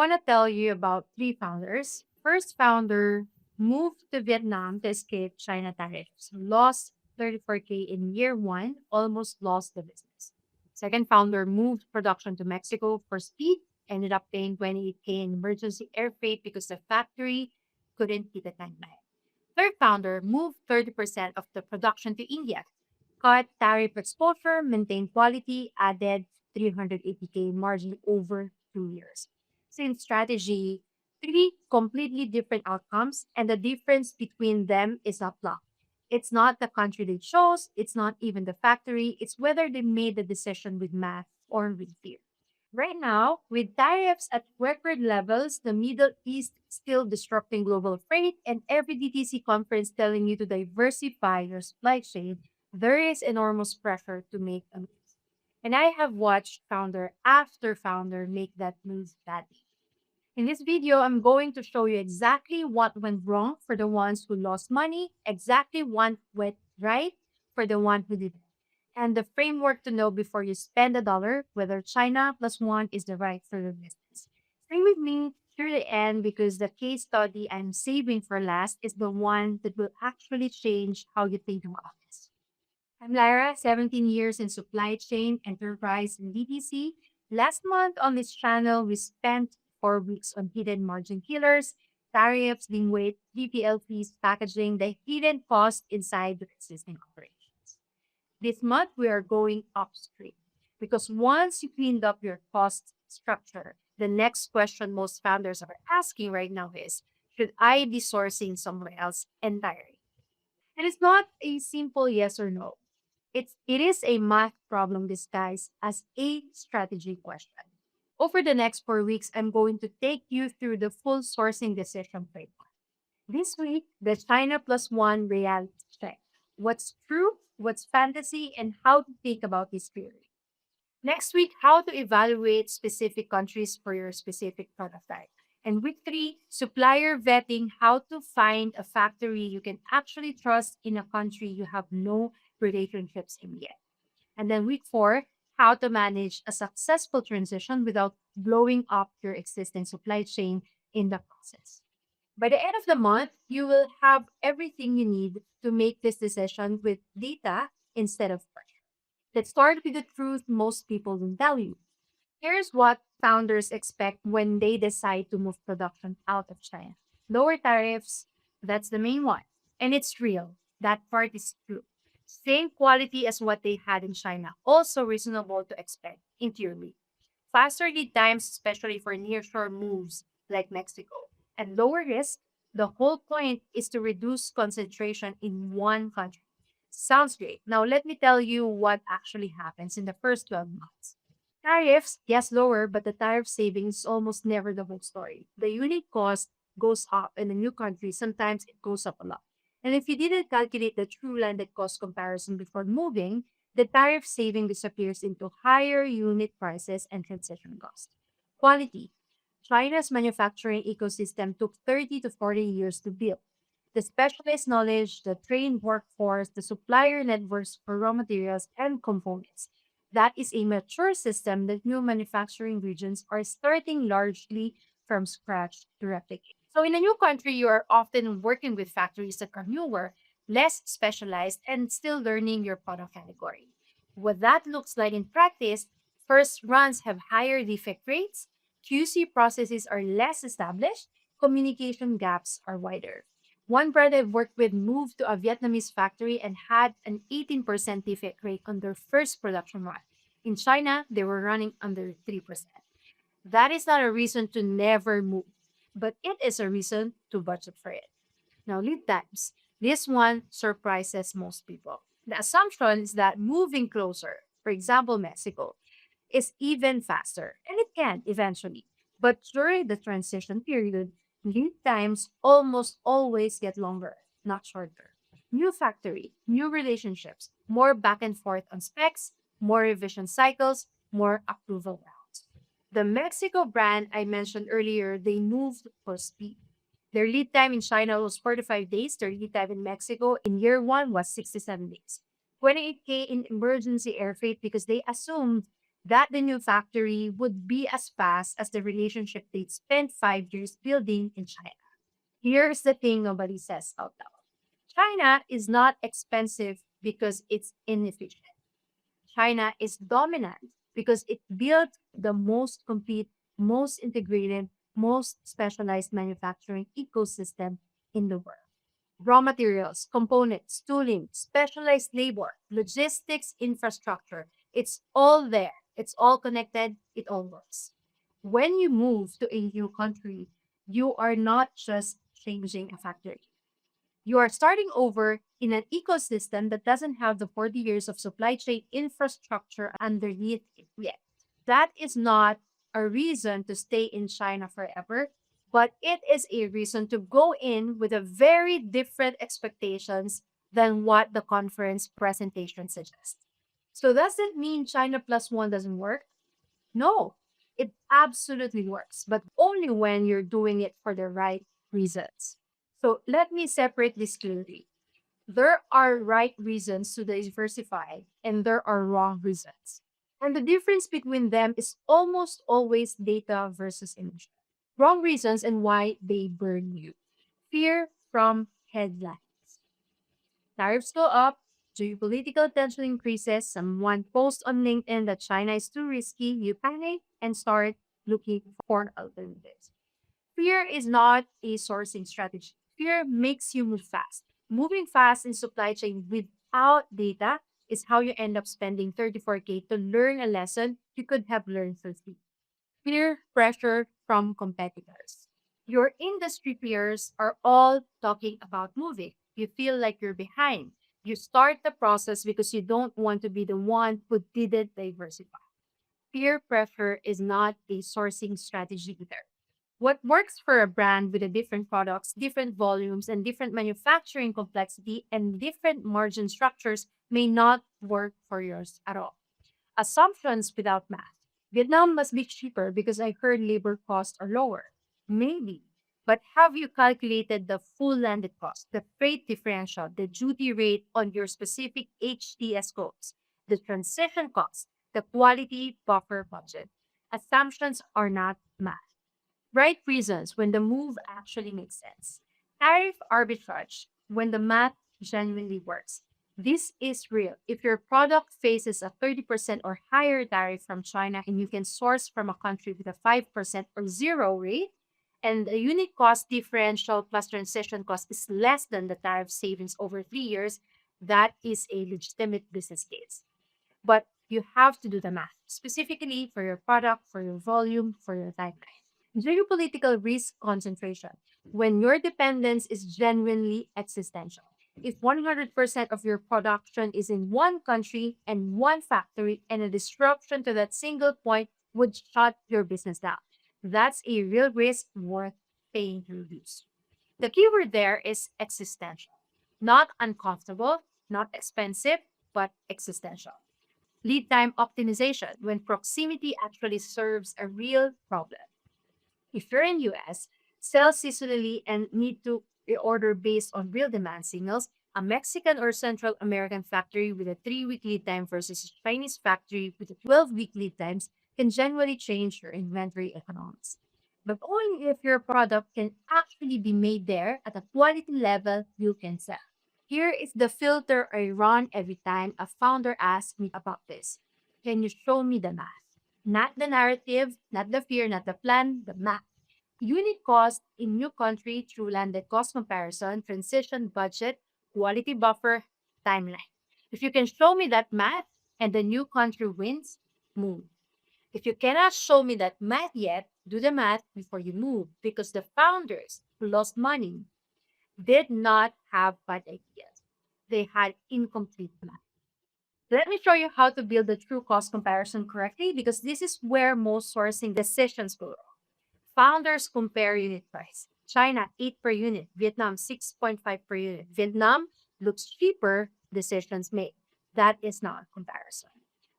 want to tell you about three founders. First founder moved to Vietnam to escape China tariffs, lost 34K in year one, almost lost the business. Second founder moved production to Mexico for speed, ended up paying 28K in emergency air freight because the factory couldn't hit the timeline. Third founder moved 30% of the production to India, cut tariff exposure, maintained quality, added 380K margin over 2 years. Same strategy, three completely different outcomes, and the difference between them is not luck. It's not the country they chose, it's not even the factory, it's whether they made the decision with math or with fear. Right now, with tariffs at record levels, the Middle East still disrupting global freight, and every DTC conference telling you to diversify your supply chain, there is enormous pressure to make a move. And I have watched founder after founder make that move badly. In this video, I'm going to show you exactly what went wrong for the ones who lost money, exactly what went right for the one who didn't, and the framework to know before you spend a dollar whether China plus one is the right for your business. Stay with me through the end because the case study I'm saving for last is the one that will actually change how you think about this. I'm Lyra, 17 years in supply chain, enterprise, and DTC. Last month on this channel, we spent 4 weeks on hidden margin killers, tariffs, being weight, DPL fees, packaging, the hidden cost inside the existing operations. This month, we are going upstream because once you cleaned up your cost structure, the next question most founders are asking right now is, should I be sourcing somewhere else entirely? And it's not a simple yes or no. It is a math problem disguised as a strategy question. Over the next 4 weeks, I'm going to take you through the full sourcing decision framework. This week, the China plus one reality check. What's true, what's fantasy, and how to think about this theory. Next week, how to evaluate specific countries for your specific product type. And week three, supplier vetting, how to find a factory you can actually trust in a country you have no relationships in yet. And then week four, how to manage a successful transition without blowing up your existing supply chain in the process. By the end of the month, you will have everything you need to make this decision with data instead of pressure. Let's start with the truth most people don't value. Here's what founders expect when they decide to move production out of China. Lower tariffs, that's the main one. And it's real. That part is true. Same quality as what they had in China. Also reasonable to expect in Tier B. Faster lead times, especially for nearshore moves like Mexico. And lower risk, the whole point is to reduce concentration in one country. Sounds great. Now let me tell you what actually happens in the first 12 months. Tariffs, yes, lower, but the tariff savings is almost never the whole story. The unit cost goes up in a new country, sometimes it goes up a lot. And if you didn't calculate the true landed cost comparison before moving, the tariff saving disappears into higher unit prices and transition cost. Quality. China's manufacturing ecosystem took 30 to 40 years to build. The specialist knowledge, the trained workforce, the supplier networks for raw materials and components. That is a mature system that new manufacturing regions are starting largely from scratch to replicate. So, in a new country, you are often working with factories that are newer, less specialized, and still learning your product category. What that looks like in practice, first runs have higher defect rates, QC processes are less established, communication gaps are wider. One brand I've worked with moved to a Vietnamese factory and had an 18% defect rate on their first production run. In China, they were running under 3%. That is not a reason to never move, but it is a reason to budget for it. Now, lead times. This one surprises most people. The assumption is that moving closer, for example, Mexico, is even faster, and it can eventually. But during the transition period, lead times almost always get longer, not shorter. New factory, new relationships, more back and forth on specs, more revision cycles, more approval rounds. The Mexico brand I mentioned earlier, they moved for speed. Their lead time in China was 45 days. Their lead time in Mexico in year one was 67 days. 28K in emergency air freight because they assumed that the new factory would be as fast as the relationship they'd spent 5 years building in China. Here's the thing nobody says out loud: China is not expensive because it's inefficient. China is dominant because it built the most complete, most integrated, most specialized manufacturing ecosystem in the world. Raw materials, components, tooling, specialized labor, logistics, infrastructure. It's all there. It's all connected. It all works. When you move to a new country, you are not just changing a factory. You are starting over in an ecosystem that doesn't have the 40 years of supply chain infrastructure underneath it yet. That is not a reason to stay in China forever, but it is a reason to go in with a very different expectations than what the conference presentation suggests. So does it mean China plus one doesn't work? No, it absolutely works, but only when you're doing it for the right reasons. So let me separate this clearly. There are right reasons to diversify, and there are wrong reasons. And the difference between them is almost always data versus emotion. Wrong reasons and why they burn you. Fear from headlines. Tariffs go up, geopolitical tension increases, someone posts on LinkedIn that China is too risky, you panic and start looking for alternatives. Fear is not a sourcing strategy. Fear makes you move fast. Moving fast in supply chain without data is how you end up spending 34K to learn a lesson you could have learned for free. Peer pressure from competitors. Your industry peers are all talking about moving. You feel like you're behind. You start the process because you don't want to be the one who didn't diversify. Peer pressure is not a sourcing strategy either. What works for a brand with a different products, different volumes, and different manufacturing complexity and different margin structures may not work for yours at all. Assumptions without math. Vietnam must be cheaper because I heard labor costs are lower. Maybe. But have you calculated the full landed cost, the freight differential, the duty rate on your specific HTS codes, the transition cost, the quality buffer budget? Assumptions are not math. Right reasons when the move actually makes sense. Tariff arbitrage when the math genuinely works. This is real. If your product faces a 30% or higher tariff from China and you can source from a country with a 5% or zero rate, and the unit cost differential plus transition cost is less than the tariff savings over 3 years, that is a legitimate business case. But you have to do the math, specifically for your product, for your volume, for your timeline. Geopolitical risk concentration, when your dependence is genuinely existential. If 100% of your production is in one country and one factory, and a disruption to that single point would shut your business down, that's a real risk worth paying to reduce. The keyword there is existential, not uncomfortable, not expensive, but existential. Lead time optimization, when proximity actually serves a real problem. If you're in US, sell seasonally and need to reorder based on real demand signals, a Mexican or Central American factory with a 3 week lead time versus a Chinese factory with a 12-week lead times can generally change your inventory economics. But only if your product can actually be made there at a quality level you can sell. Here is the filter I run every time a founder asks me about this. Can you show me the math? Not the narrative, not the fear, not the plan, the math. Unit cost in new country through landed cost comparison, transition budget, quality buffer, timeline. If you can show me that math and the new country wins, move. If you cannot show me that math yet, do the math before you move because the founders who lost money did not have bad ideas. They had incomplete math. Let me show you how to build the true cost comparison correctly because this is where most sourcing decisions go wrong. Founders compare unit price. China 8 per unit, Vietnam 6.5 per unit. Vietnam looks cheaper, decisions made. That is not a comparison.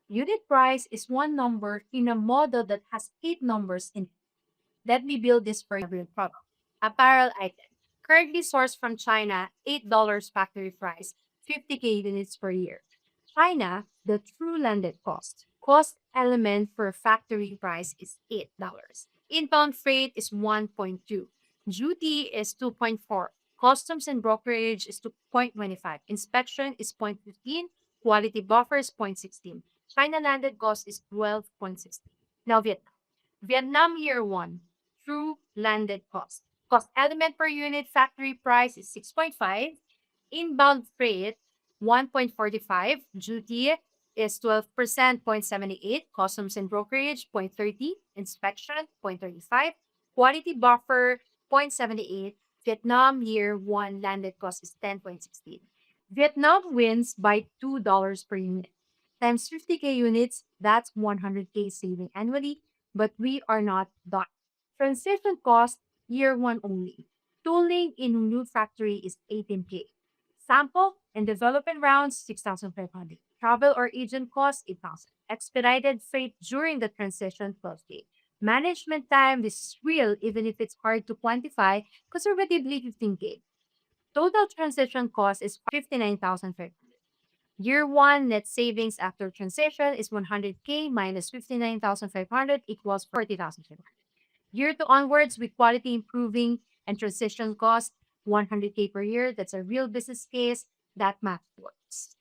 Unit price is one number in a model that has 8 numbers in it. Let me build this for a real product. Apparel item. Currently sourced from China, $8 factory price, 50K units per year. China, the true landed cost. Cost element for factory price is $8. Inbound freight is 1.2. Duty is 2.4. Customs and brokerage is 2.25. Inspection is 0.15. Quality buffer is 0.16. China landed cost is 12.16. Now Vietnam. Vietnam year one, true landed cost. Cost element per unit factory price is 6.5. Inbound freight 1.45. Duty is 12%, 0.78. Customs and brokerage 0.30. Inspection 0.35. Quality buffer 0.78. Vietnam year one landed cost is 10.16. Vietnam wins by $2 per unit. Times 50K units, that's 100K saving annually, but we are not done. Transition cost year one only. Tooling in new factory is 18K. Sample and development rounds 6,500. Travel or agent cost 8,000. Expedited freight during the transition 12K. Management time, this is real even if it's hard to quantify, conservatively 15K. Total transition cost is 59,500. Year one net savings after transition is 100K minus 59,500 equals 40,500. Year two onwards with quality improving and transition cost 100K per year. That's a real business case. That math works.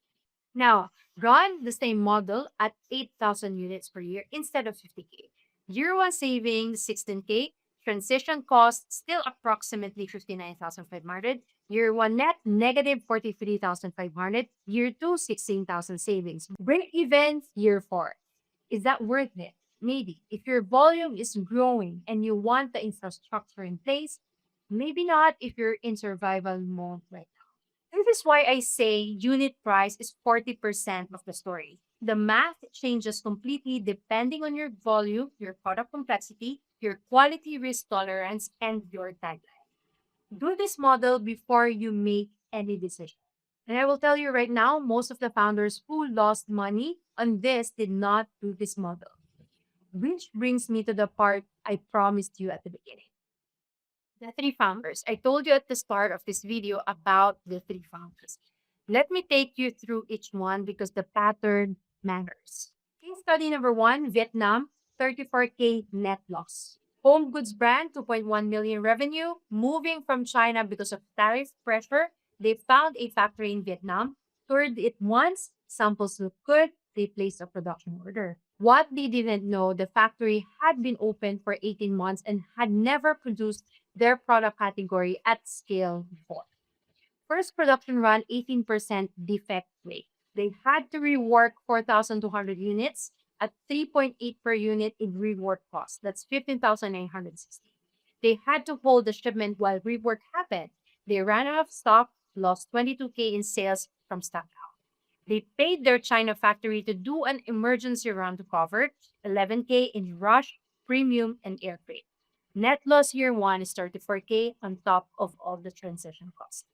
Now, run the same model at 8,000 units per year instead of 50K. Year one savings 16K, transition cost still approximately 59,500. Year one net negative 43,500. Year two 16,000 savings. Break even year four. Is that worth it? Maybe. If your volume is growing and you want the infrastructure in place, maybe not if you're in survival mode right. This is why I say unit price is 40% of the story. The math changes completely depending on your volume, your product complexity, your quality risk tolerance, and your tagline. Do this model before you make any decision. And I will tell you right now, most of the founders who lost money on this did not do this model. Which brings me to the part I promised you at the beginning. The three founders. I told you at the start of this video about the three founders. Let me take you through each one because the pattern matters. Case study number one, Vietnam, 34K net loss. Home goods brand, 2.1 million revenue, moving from China because of tariff pressure. They found a factory in Vietnam, toured it once, samples looked good, they placed a production order. What they didn't know, the factory had been open for 18 months and had never produced their product category at scale before. First production run, 18% defect rate. They had to rework 4,200 units at 3.8 per unit in rework cost. That's 15,960. They had to hold the shipment while rework happened. They ran out of stock, lost 22K in sales from stock out. They paid their China factory to do an emergency run to cover 11K in rush, premium, and air freight. Net loss year one is 34K on top of all the transition costs.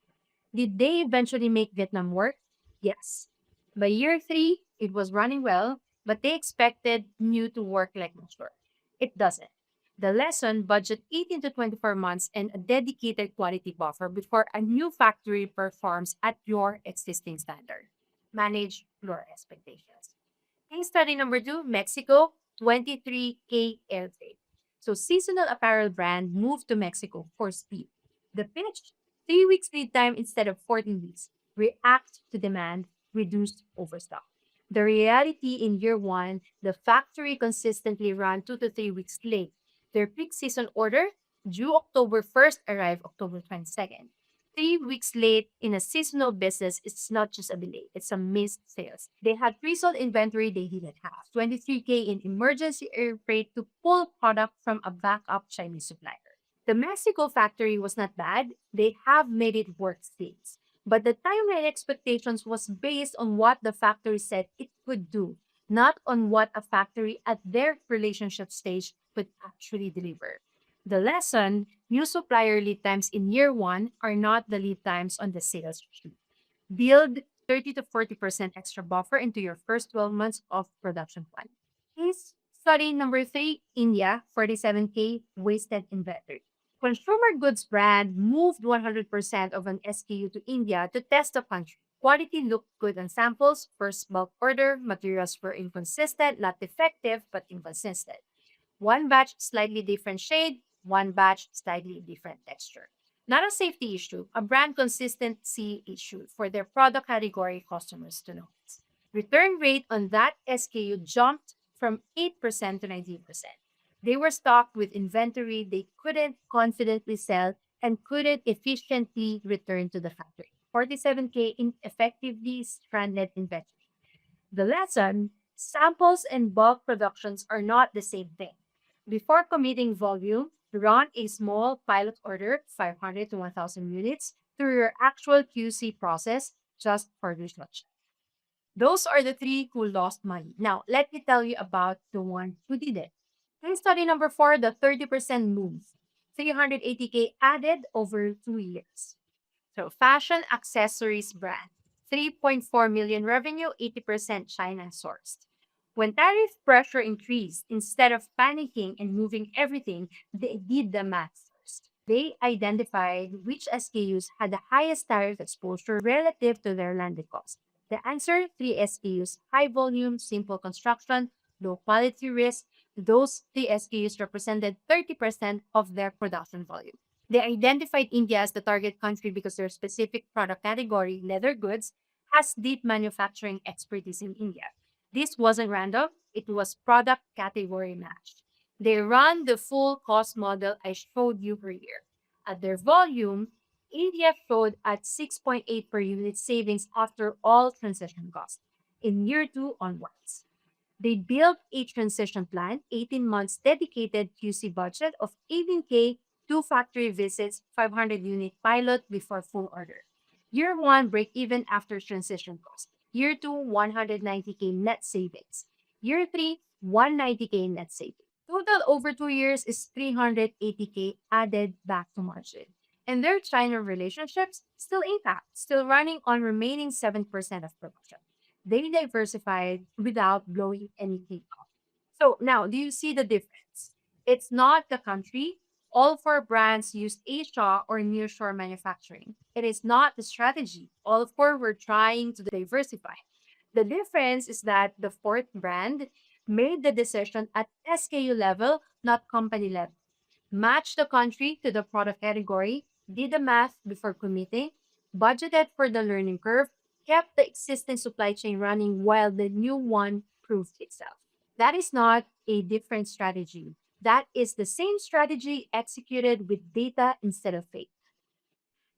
Did they eventually make Vietnam work? Yes. By year three, it was running well, but they expected new to work like mature. It doesn't. The lesson, budget 18 to 24 months and a dedicated quality buffer before a new factory performs at your existing standard. Manage your expectations. Case study number two, Mexico, 23K air freight. So seasonal apparel brand moved to Mexico for speed. The pitch, 3 weeks lead time instead of 14 weeks. React to demand, reduce overstock. The reality in year one, the factory consistently ran 2 to 3 weeks late. Their peak season order, due October 1st, arrived October 22nd. 3 weeks late in a seasonal business, it's not just a delay, it's a missed sales. They had pre-sold inventory they didn't have. 23K in emergency air freight to pull product from a backup Chinese supplier. The Mexico factory was not bad. They have made it work since. But the timeline expectations was based on what the factory said it could do, not on what a factory at their relationship stage could actually deliver. The lesson, new supplier lead times in year one are not the lead times on the sales sheet. Build 30 to 40% extra buffer into your first 12 months of production plan. Case study number three, India, 47K wasted inventory. Consumer goods brand moved 100% of an SKU to India to test the country. Quality looked good on samples, first bulk order, materials were inconsistent, not defective, but inconsistent. One batch slightly different shade, one batch slightly different texture. Not a safety issue, a brand consistency issue for their product category customers to notice. Return rate on that SKU jumped from 8% to 19%. They were stocked with inventory they couldn't confidently sell and couldn't efficiently return to the factory. 47K in effectively stranded inventory. The lesson: samples and bulk productions are not the same thing. Before committing volume, run a small pilot order, 500 to 1,000 units, through your actual QC process just for research. Those are the three who lost money. Now, let me tell you about the one who did it. Case study number four, the 30% move. 380K added over 2 years. So, fashion accessories brand, 3.4 million revenue, 80% China sourced. When tariff pressure increased, instead of panicking and moving everything, they did the math first. They identified which SKUs had the highest tariff exposure relative to their landed cost. The answer: three SKUs: high volume, simple construction, low quality risk. Those three SKUs represented 30% of their production volume. They identified India as the target country because their specific product category, leather goods, has deep manufacturing expertise in India. This wasn't random, it was product category matched. They run the full cost model I showed you earlier. At their volume, India showed at 6.8 per unit savings after all transition costs in year two onwards. They built a transition plan, 18 months dedicated QC budget of 18K, two factory visits, 500 unit pilot before full order. Year one, break even after transition cost. Year two, 190K net savings. Year three, 190K net savings. Total over 2 years is 380K added back to margin. And their China relationships still intact, still running on remaining 7% of production. They diversified without blowing anything up. So now, do you see the difference? It's not the country. All four brands used Asia or nearshore manufacturing. It is not the strategy. All four were trying to diversify. The difference is that the fourth brand made the decision at SKU level, not company level. Match the country to the product category, did the math before committing, budgeted for the learning curve, kept the existing supply chain running while the new one proved itself. That is not a different strategy. That is the same strategy executed with data instead of faith.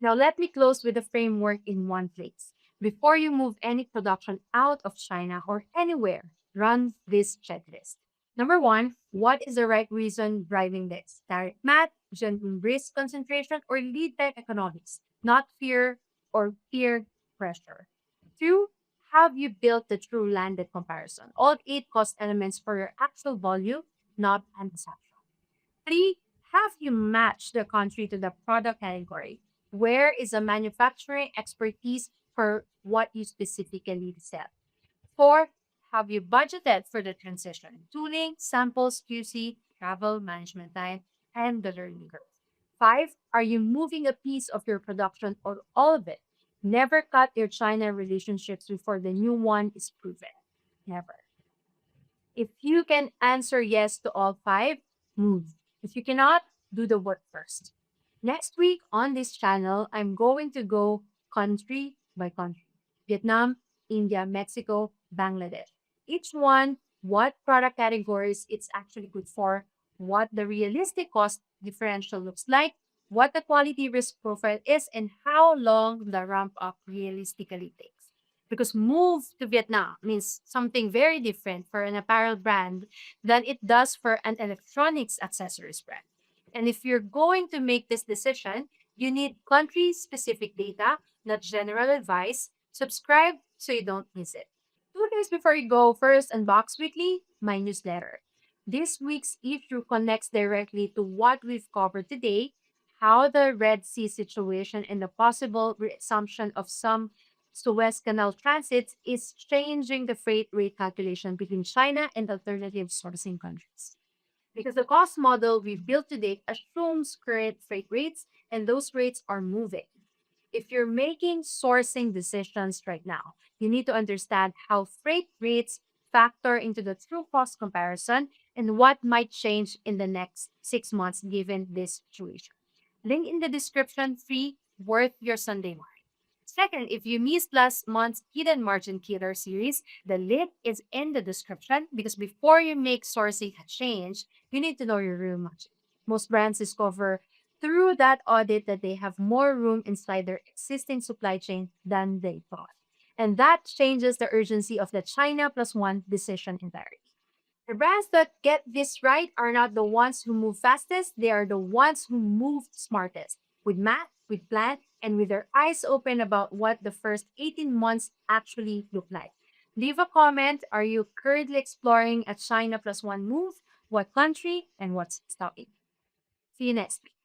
Now, let me close with a framework in one place. Before you move any production out of China or anywhere, run this checklist. Number one, what is the right reason driving this? Direct math, genuine risk concentration, or lead time economics, not fear or peer pressure. Two, have you built the true landed comparison? All eight cost elements for your actual volume, not an assumption. Three, have you matched the country to the product category? Where is the manufacturing expertise for what you specifically sell? Four, have you budgeted for the transition? Tooling, samples, QC, travel, management time, and the learning curve. Five, are you moving a piece of your production or all of it? Never cut your China relationships before the new one is proven. Never. If you can answer yes to all five, move. If you cannot, do the work first. Next week on this channel, I'm going to go country by country: Vietnam, India, Mexico, Bangladesh. Each one, what product categories it's actually good for, what the realistic cost differential looks like, what the quality risk profile is, and how long the ramp up realistically takes. Because move to Vietnam means something very different for an apparel brand than it does for an electronics accessories brand. And if you're going to make this decision, you need country specific data, not general advice. Subscribe so you don't miss it. 2 days before you go, first unbox weekly, my newsletter. This week's issue connects directly to what we've covered today: how the Red Sea situation and the possible resumption of some Suez Canal transits is changing the freight rate calculation between China and alternative sourcing countries. Because the cost model we've built to date assumes current freight rates, and those rates are moving. If you're making sourcing decisions right now, you need to understand how freight rates factor into the true cost comparison and what might change in the next 6 months given this situation. Link in the description, free, worth your Sunday market. Second, if you missed last month's Hidden Margin Killer series, the link is in the description because before you make sourcing a change, you need to know your real margin. Most brands discover through that audit that they have more room inside their existing supply chain than they thought. And that changes the urgency of the China plus one decision entirely. The brands that get this right are not the ones who move fastest, they are the ones who move smartest, with math, with plan, and with their eyes open about what the first 18 months actually look like. Leave a comment. Are you currently exploring a China plus one move? What country and what's stopping? See you next week.